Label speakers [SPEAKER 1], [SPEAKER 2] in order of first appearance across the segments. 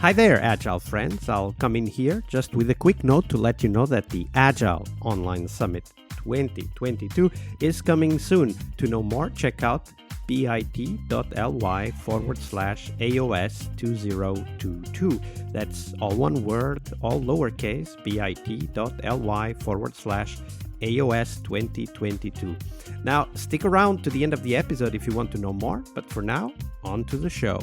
[SPEAKER 1] Hi there, Agile friends. I'll come in here just with a quick note to let you know that the Agile Online Summit 2022 is coming soon. To know more, check out bit.ly/AOS2022. That's all one word, all lowercase, bit.ly/AOS2022. Now, stick around to the end of the episode if you want to know more, but for now, on to the show.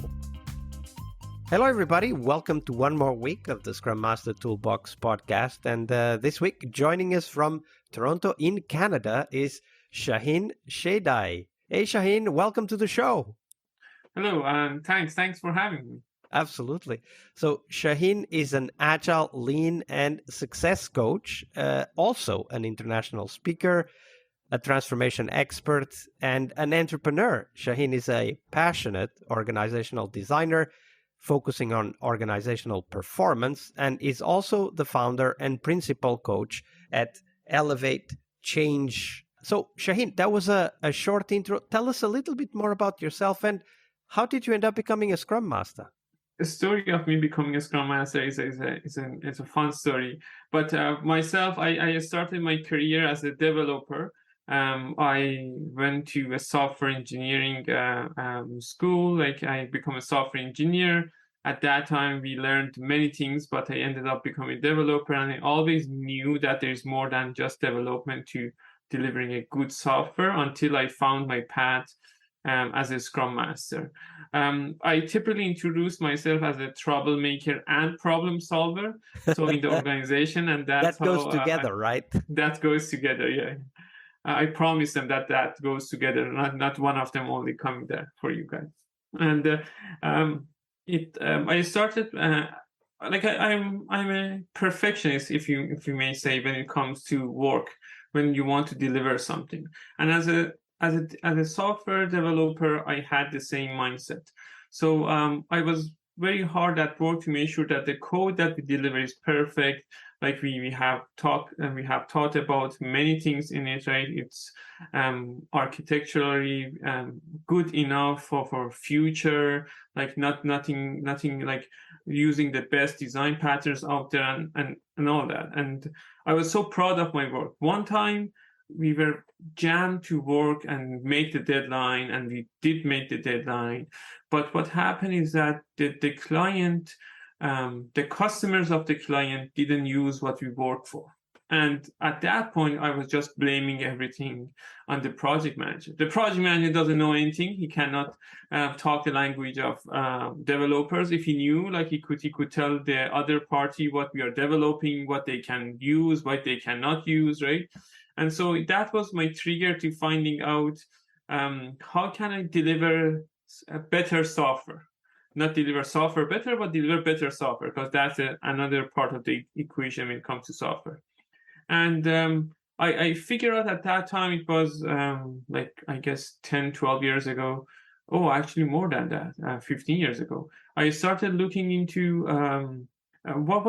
[SPEAKER 1] Hello, everybody. Welcome to one more week of the Scrum Master Toolbox podcast. And this week, joining us from Toronto in Canada is Shahin Sheidaei. Hey, Shahin, welcome to the show.
[SPEAKER 2] Hello, and thanks for having me.
[SPEAKER 1] Absolutely. So Shahin is an Agile, Lean, and Success coach, also an international speaker, a transformation expert, and an entrepreneur. Shahin is a passionate organizational designer focusing on organizational performance, and is also the founder and principal coach at Elevate Change. So, Shahin, that was a short intro. Tell us a little bit more about yourself, and how did you end up becoming a Scrum Master?
[SPEAKER 2] The story of me becoming a Scrum Master is a fun story. But myself, I started my career as a developer. I went to a software engineering school. I become a software engineer. At that time, we learned many things, but I ended up becoming a developer. And I always knew that there's more than just development to delivering a good software until I found my path as a Scrum Master. I typically introduce myself as a troublemaker and problem solver. So in the organization, and that's
[SPEAKER 1] that goes together, right?
[SPEAKER 2] That goes together, yeah. I promise them that goes together, not one of them only coming there for you guys. And I started I'm a perfectionist, if you may say, when it comes to work, when you want to deliver something. And as a software developer, I had the same mindset. So I was very hard at work to make sure that the code that we deliver is perfect. Like we have thought about many things in it, right? It's architecturally good enough for future, like nothing like using the best design patterns out there and all that. And I was so proud of my work. One time we were jammed to work and make the deadline, and we did make the deadline. But what happened is that the client, the customers of the client didn't use what we worked for. And at that point, I was just blaming everything on the project manager. The project manager doesn't know anything. He cannot talk the language of developers. If he knew, like he could tell the other party what we are developing, what they can use, what they cannot use, right? And so that was my trigger to finding out how can I deliver a better software. Not deliver software better, but deliver better software, because that's another part of the equation when it comes to software. And I figured out at that time, it was I guess 10, 12 years ago. Oh, actually more than that, 15 years ago. I started looking into how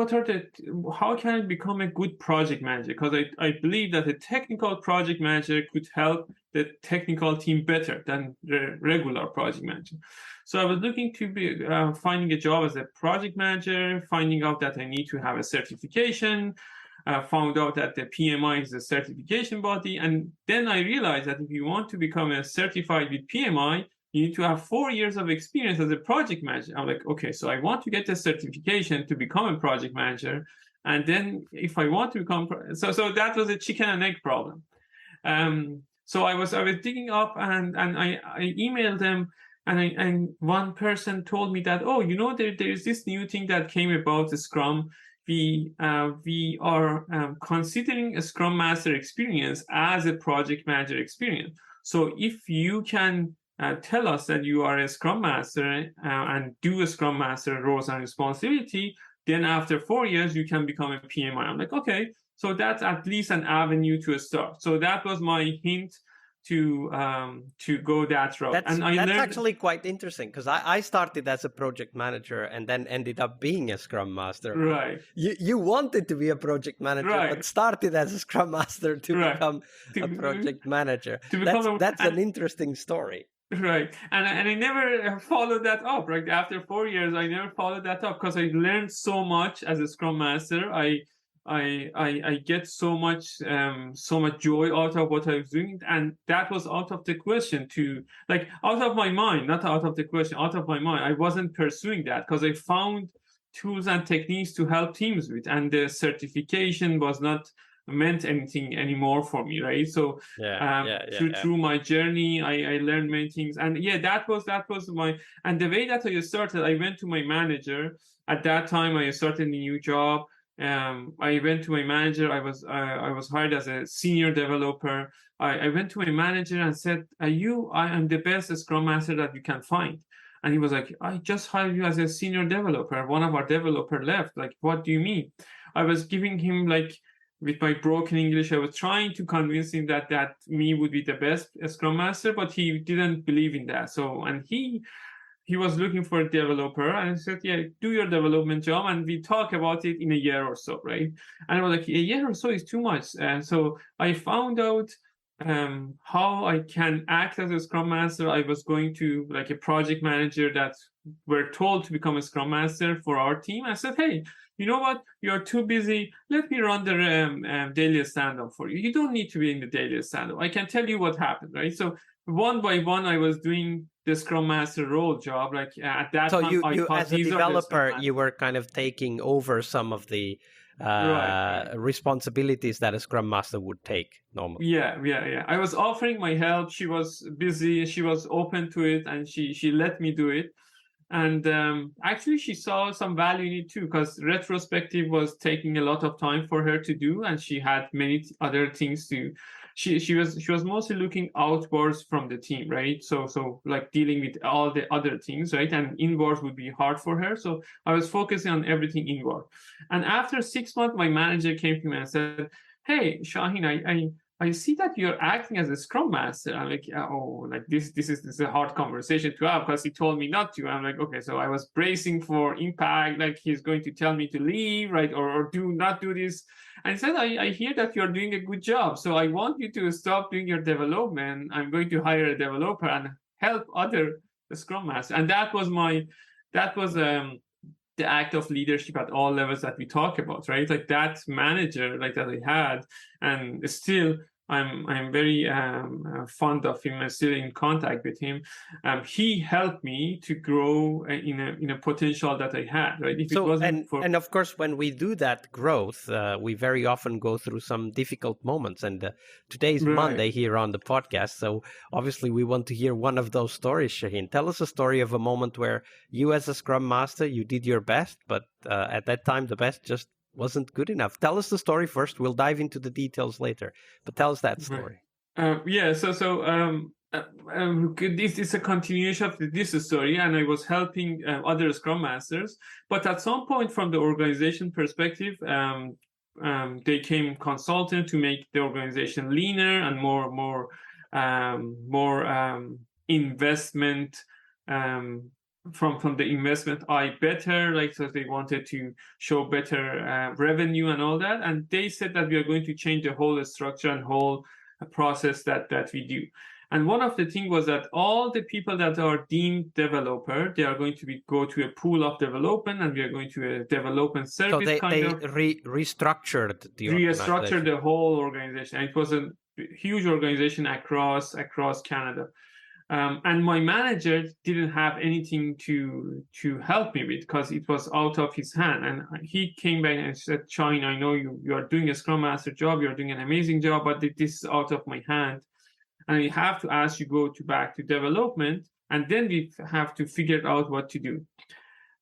[SPEAKER 2] can I become a good project manager? Because I believe that a technical project manager could help the technical team better than the regular project manager. So I was looking to be finding a job as a project manager, finding out that I need to have a certification, found out that the PMI is a certification body. And then I realized that if you want to become a certified with PMI, you need to have 4 years of experience as a project manager. I'm like, okay, so I want to get the certification to become a project manager. And then if I want to become, so that was a chicken and egg problem. So I was digging up, and I emailed them, and one person told me that, oh, there is this new thing that came about the Scrum. We are considering a Scrum Master experience as a project manager experience. So if you can tell us that you are a Scrum Master and do a Scrum Master roles and responsibility, then after 4 years you can become a PMI. I'm like, okay, so that's at least an avenue to start. So that was my hint to go that route.
[SPEAKER 1] That's actually quite interesting, because I started as a project manager and then ended up being a Scrum Master.
[SPEAKER 2] Right.
[SPEAKER 1] You wanted to be a project manager, right, but started as a Scrum Master to become a project manager. That's an interesting story.
[SPEAKER 2] Right. And I never followed that up. Right. After 4 years, I never followed that up because I learned so much as a Scrum Master. I get so much joy out of what I was doing. And that was out of the question to like out of my mind, not out of the question, out of my mind. I wasn't pursuing that because I found tools and techniques to help teams with, and the certification was not meant anything anymore for me, right? So through my journey, I learned many things, and yeah, that was my, and the way that I started, I went to my manager at that time. I started a new job. I went to my manager. I was hired as a senior developer. I went to my manager and said, I am the best Scrum Master that you can find. And he was like, I just hired you as a senior developer. One of our developer left. Like, what do you mean? I was giving him like, with my broken English, I was trying to convince him that me would be the best Scrum Master, but he didn't believe in that. So, and he was looking for a developer, and I said, yeah, do your development job, and we talk about it in a year or so, right? And I was like, a year or so is too much. And so I found out how I can act as a Scrum Master. I was going to like a project manager that were told to become a Scrum Master for our team. I said, hey, you know what? You're too busy. Let me run the daily stand-up for you. You don't need to be in the daily stand-up. I can tell you what happened, right? So one by one, I was doing the Scrum Master role job. Like at that
[SPEAKER 1] So
[SPEAKER 2] time, I
[SPEAKER 1] you
[SPEAKER 2] thought
[SPEAKER 1] as a
[SPEAKER 2] these are the Scrum
[SPEAKER 1] developer,
[SPEAKER 2] Masters.
[SPEAKER 1] you were kind of taking over some of the
[SPEAKER 2] Right.
[SPEAKER 1] responsibilities that a Scrum Master would take normally.
[SPEAKER 2] Yeah. I was offering my help. She was busy. She was open to it, and she let me do it. And actually, she saw some value in it too, because retrospective was taking a lot of time for her to do, and she had many other things to. She was mostly looking outwards from the team, right? So like dealing with all the other things, right? And inwards would be hard for her. So I was focusing on everything inward. And after 6 months, my manager came to me and said, "Hey, Shahin, I see that you're acting as a Scrum Master." I'm like, oh, like this is a hard conversation to have because he told me not to. I'm like, okay, so I was bracing for impact, like he's going to tell me to leave, right, or do not do this. And he said, I hear that you're doing a good job, so I want you to stop doing your development. I'm going to hire a developer and help other Scrum Master. And that was the act of leadership at all levels that we talk about, right? Like that manager, like that I had, and still I'm very fond of him and still in contact with him. He helped me to grow in a potential that I had, right? If it
[SPEAKER 1] So
[SPEAKER 2] wasn't for
[SPEAKER 1] and of course, when we do that growth, we very often go through some difficult moments. And today is
[SPEAKER 2] right.
[SPEAKER 1] Monday here on the podcast, so obviously we want to hear one of those stories. Shahin, tell us a story of a moment where you, as a Scrum Master, you did your best, but at that time the best just wasn't good enough. Tell us the story first. We'll dive into the details later, but tell us that
[SPEAKER 2] Right.
[SPEAKER 1] story.
[SPEAKER 2] Yeah. This is a continuation of this story, and I was helping other Scrum Masters. But at some point, from the organization perspective, they came consultant to make the organization leaner and more investment from the investment eye better, like, so they wanted to show better revenue and all that, and they said that we are going to change the whole structure and whole process that we do. And one of the things was that all the people that are deemed developer, they are going to go to a pool of development, and we are going to a development
[SPEAKER 1] So
[SPEAKER 2] service kind
[SPEAKER 1] they
[SPEAKER 2] of
[SPEAKER 1] restructured the
[SPEAKER 2] restructure
[SPEAKER 1] organization.
[SPEAKER 2] the whole organization. It was a huge organization across Canada. And my manager didn't have anything to help me with because it was out of his hand. And he came back and said, Shahin, I know you are doing a Scrum Master job, you're doing an amazing job, but this is out of my hand. And we have to ask you go back to development, and then we have to figure out what to do.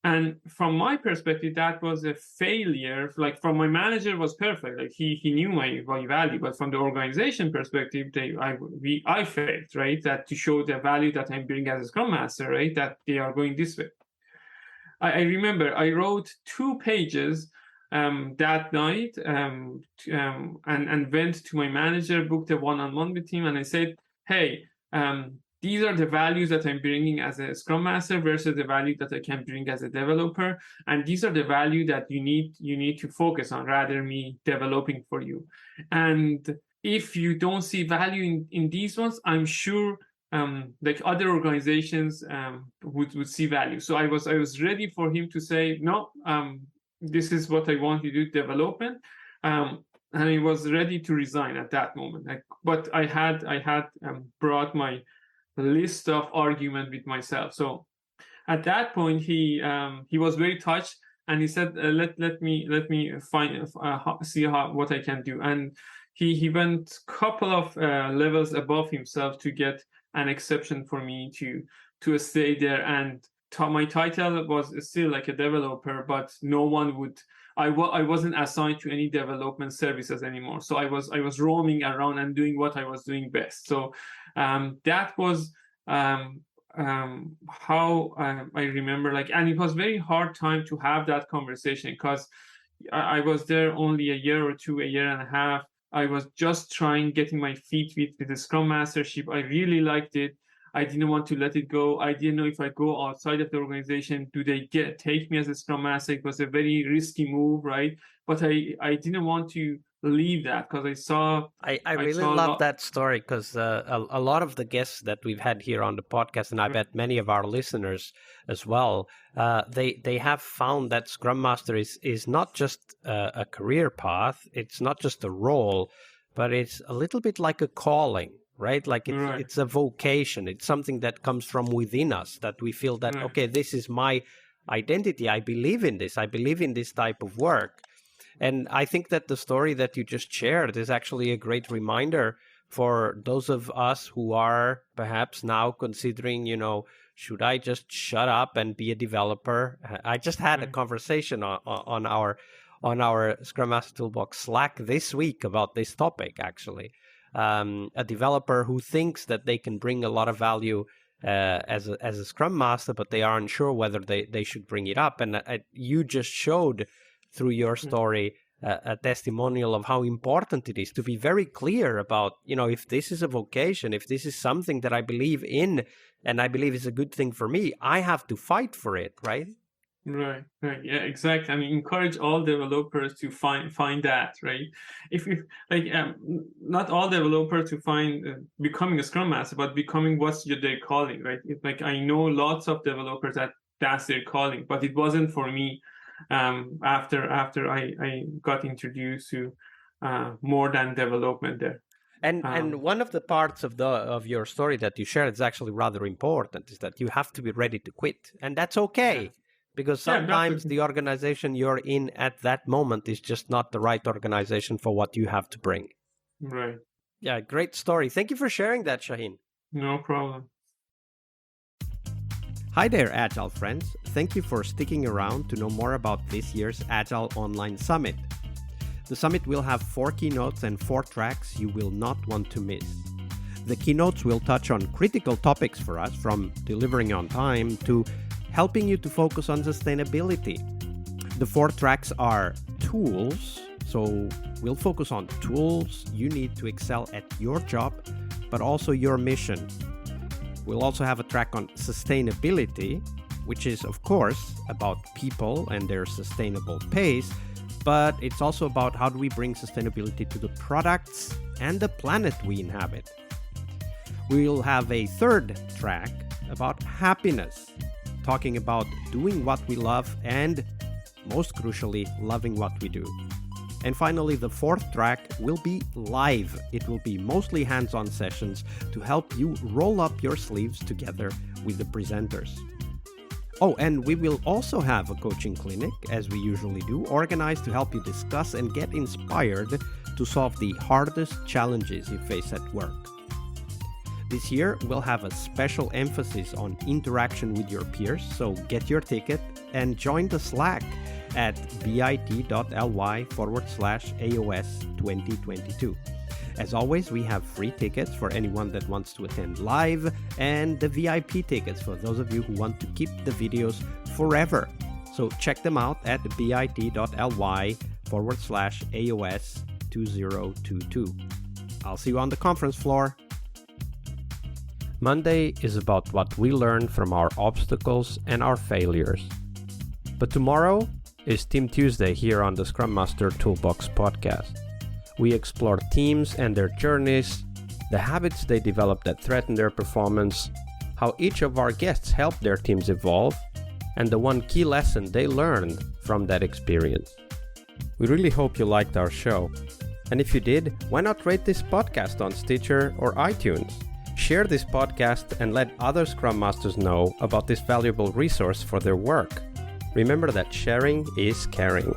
[SPEAKER 2] And from my perspective, that was a failure. Like, from my manager was perfect, like he knew my value, but from the organization perspective, I failed, right? That to show the value that I'm bringing as a Scrum Master, right? That they are going this way. I remember I wrote 2 pages that night, and went to my manager, booked a one-on-one with him, and I said, hey, these are the values that I'm bringing as a Scrum Master versus the value that I can bring as a developer, and these are the value that you need to focus on rather me developing for you. And if you don't see value in these ones, I'm sure like other organizations would see value. So I was ready for him to say, no, this is what I want to do, development. And he was ready to resign at that moment. But I had brought my list of argument with myself. So at that point, he was very touched, and he said, "Let me find see what I can do." And he went couple of levels above himself to get an exception for me to stay there. And my title was still like a developer, but no one would. I wasn't assigned to any development services anymore. So I was roaming around and doing what I was doing best. So that was how I remember, like, and it was very hard time to have that conversation, because I was there only a year or two, a year and a half. I was just getting my feet with the Scrum Mastership. I really liked it. I didn't want to let it go. I didn't know if I go outside of the organization, do they take me as a Scrum Master? It was a very risky move, right? But I didn't want to leave that, because
[SPEAKER 1] I really love that story, because a lot of the guests that we've had here on the podcast, and I bet many of our listeners as well, they have found that Scrum Master is not just a career path, it's not just a role, but it's a little bit like a calling, right? Like it's a vocation. It's something that comes from within us, that we feel that, okay, this is my identity. I believe in this. I believe in this type of work. And I think that the story that you just shared is actually a great reminder for those of us who are perhaps now considering, should I just shut up and be a developer? I just had a conversation on our Scrum Master Toolbox Slack this week about this topic, actually. A developer who thinks that they can bring a lot of value as a Scrum Master, but they aren't sure whether they should bring it up. And you just showed through your story a testimonial of how important it is to be very clear about, if this is a vocation, if this is something that I believe in and I believe is a good thing for me, I have to fight for it, right?
[SPEAKER 2] Right. Yeah, exactly. I mean, encourage all developers to find that, right? If not all developers to find becoming a Scrum Master, but becoming what's their calling, right? I know lots of developers that's their calling, but it wasn't for me. After I got introduced to more than development there.
[SPEAKER 1] And one of the parts of your story that you shared is actually rather important, is that you have to be ready to quit, and that's okay. Yeah. Because sometimes the organization you're in at that moment is just not the right organization for what you have to bring.
[SPEAKER 2] Right.
[SPEAKER 1] Yeah, great story. Thank you for sharing that, Shahin.
[SPEAKER 2] No problem.
[SPEAKER 1] Hi there, Agile friends. Thank you for sticking around to know more about this year's Agile Online Summit. The summit will have 4 keynotes and 4 tracks you will not want to miss. The keynotes will touch on critical topics for us, from delivering on time to helping you to focus on sustainability. The 4 tracks are tools, so we'll focus on tools you need to excel at your job, but also your mission. We'll also have a track on sustainability, which is, of course, about people and their sustainable pace, but it's also about how do we bring sustainability to the products and the planet we inhabit. We'll have a 3rd track about happiness, talking about doing what we love and, most crucially, loving what we do. And finally, the 4th track will be live. It will be mostly hands-on sessions to help you roll up your sleeves together with the presenters. Oh, and we will also have a coaching clinic, as we usually do, organized to help you discuss and get inspired to solve the hardest challenges you face at work. This year, we'll have a special emphasis on interaction with your peers, so get your ticket and join the Slack at bit.ly/AOS 2022. As always, we have free tickets for anyone that wants to attend live, and the VIP tickets for those of you who want to keep the videos forever. So check them out at bit.ly/AOS 2022. I'll see you on the conference floor. Monday is about what we learn from our obstacles and our failures. But tomorrow is Team Tuesday here on the Scrum Master Toolbox podcast. We explore teams and their journeys, the habits they developed that threaten their performance, how each of our guests helped their teams evolve, and the one key lesson they learned from that experience. We really hope you liked our show. And if you did, why not rate this podcast on Stitcher or iTunes? Share this podcast and let other Scrum Masters know about this valuable resource for their work. Remember that sharing is caring.